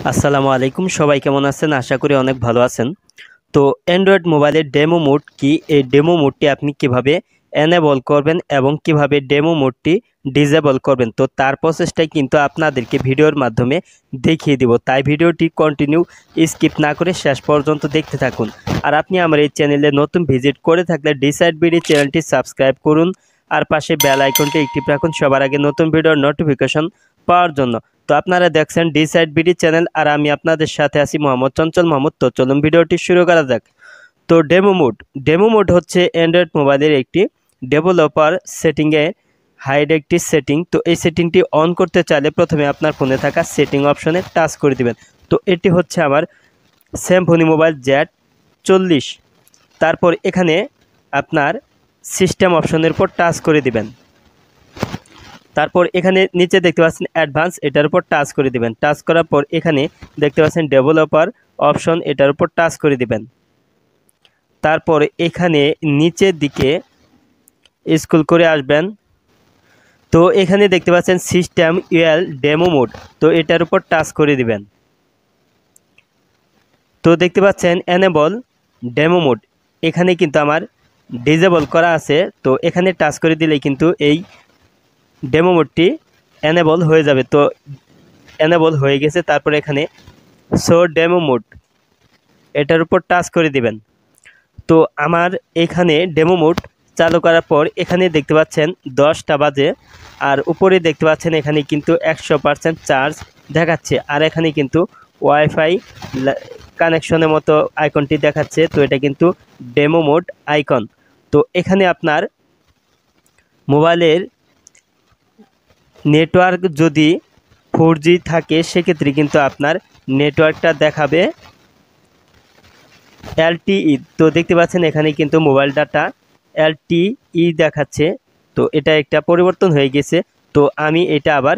আসসালামু আলাইকুম, সবাই কেমন আছেন? আশা করি অনেক ভালো আছেন। তো অ্যান্ড্রয়েড মোবাইলের ডেমো মোড কি, এই ডেমো মোডটি আপনি কিভাবে এনেবল করবেন এবং কিভাবে ডেমো মোডটি ডিসেবল করবেন, তো তার প্রসেসটাই কিন্তু আপনাদেরকে ভিডিওর মাধ্যমে দেখিয়ে দিব। তাই ভিডিওটি কন্টিনিউ স্কিপ না করে শেষ পর্যন্ত দেখতে থাকুন। আর আপনি আমার এই চ্যানেলে নতুন ভিজিট করে থাকলে ডিসাইড বিডি চ্যানেলটি সাবস্ক্রাইব করুন আর পাশে বেল আইকনটি অ্যাক্টিভ রাখুন সবার আগে নতুন ভিডিওর নোটিফিকেশন পাওয়ার জন্য। তো আপনারা দেখছেন ডিসাইড বিডি চ্যানেল আর আমি আপনাদের সাথে আছি মোহাম্মদ চঞ্চল মাহমুদ। তো চলুন ভিডিওটি শুরু করা যাক। তো ডেমো মোড হচ্ছে অ্যান্ড্রয়েড মোবাইলের একটি ডেভেলপার সেটিংয়ে হাইড একটি সেটিং। তো এই সেটিংটি অন করতে চাইলে প্রথমে আপনার ফোনে থাকা সেটিং অপশনে টাচ করে দিবেন। তো এটি হচ্ছে আমার স্যামসং মোবাইল Z40। তারপর এখানে আপনার সিস্টেম অপশনের উপর টাচ করে দিবেন। তারপর এখানে নিচে দেখতে পাচ্ছেন অ্যাডভান্স, এটার উপর টাচ করে দিবেন। টাচ করার পর এখানে দেখতে পাচ্ছেন ডেভেলপার অপশন, এটার উপর টাচ করে দিবেন। তারপর এখানে নিচের দিকে স্ক্রল করে আসবেন। তো এখানে দেখতে পাচ্ছেন সিস্টেম ইউএল ডেমো মোড, তো এটার উপর টাচ করে দিবেন। তো দেখতে পাচ্ছেন এনেবল ডেমো মোড, এখানে কিন্তু আমার ডিসেবল করা আছে। তো এখানে টাচ করে দিলে কিন্তু এই ডেমো মোডটি এনেবল হয়ে যাবে। তো এনেবল হয়ে গেছে। তারপর এখানে শো ডেমো মোড, এটার উপর টাচ করে দিবেন। তো আমার এখানে ডেমো মোড চালু করার পর এখানে দেখতে পাচ্ছেন 10টা বাজে আর উপরে দেখতে পাচ্ছেন এখানে কিন্তু 100% চার্জ দেখাচ্ছে। আর এখানে কিন্তু ওয়াইফাই কানেকশনের মতো আইকনটি দেখাচ্ছে। তো এটা কিন্তু ডেমো মোড আইকন। তো এখানে আপনার মোবাইলের নেটওয়ার্ক যদি 4G থাকে সেক্ষেত্রে কিন্তু আপনার নেটওয়ার্কটা দেখাবে LTE। তো দেখতে পাচ্ছেন এখানে কিন্তু মোবাইল ডাটা LTE দেখাচ্ছে। তো এটা একটা পরিবর্তন হয়ে গেছে। তো আমি এটা আবার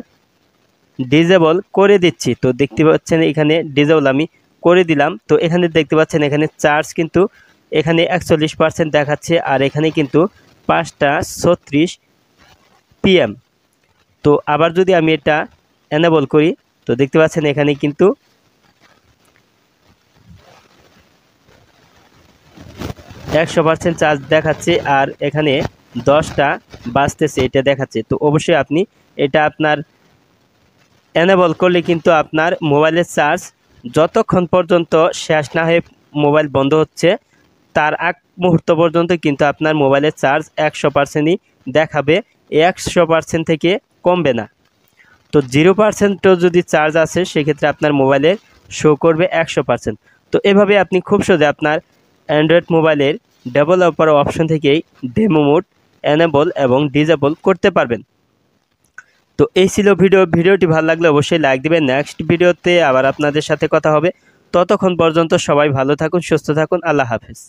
ডিসেবল করে দিচ্ছি। তো দেখতে পাচ্ছেন এখানে ডিসেবল আমি করে দিলাম। তো এখানে দেখতে পাচ্ছেন এখানে চার্জ কিন্তু এখানে 41% দেখাচ্ছে আর এখানে কিন্তু 5:36 PM। তো আবার যদি আমি এটা এনেবল করি তো দেখতে পাচ্ছেন এখানে কিন্তু 100% চার্জ দেখাচ্ছে আর এখানে 10টা বাজতেছে এটা দেখাচ্ছে। তো অবশ্যই আপনি এটা আপনার এনেবল করলে কিন্তু আপনার মোবাইলের চার্জ যতক্ষণ পর্যন্ত শেষ না হয়ে মোবাইল বন্ধ হচ্ছে তার আগ মুহূর্ত পর্যন্ত কিন্তু আপনার মোবাইলের চার্জ 100%ই দেখাবে, 100% থেকে কমবে না। তো 0%ও যদি চার্জ আসে সেক্ষেত্রে আপনার মোবাইলে শো করবে 100%। তো এভাবে আপনি খুব সহজে আপনার অ্যান্ড্রয়েড মোবাইলের ডেভেলপার অপশন থেকেই ডেমো মোড এনেবল এবং ডিসেবল করতে পারবেন। তো এই ছিল ভিডিওটি ভালো লাগলে অবশ্যই লাইক দিবেন। নেক্সট ভিডিওতে আবার আপনাদের সাথে কথা হবে। ততক্ষণ পর্যন্ত সবাই ভালো থাকুন, সুস্থ থাকুন। আল্লাহ হাফেজ।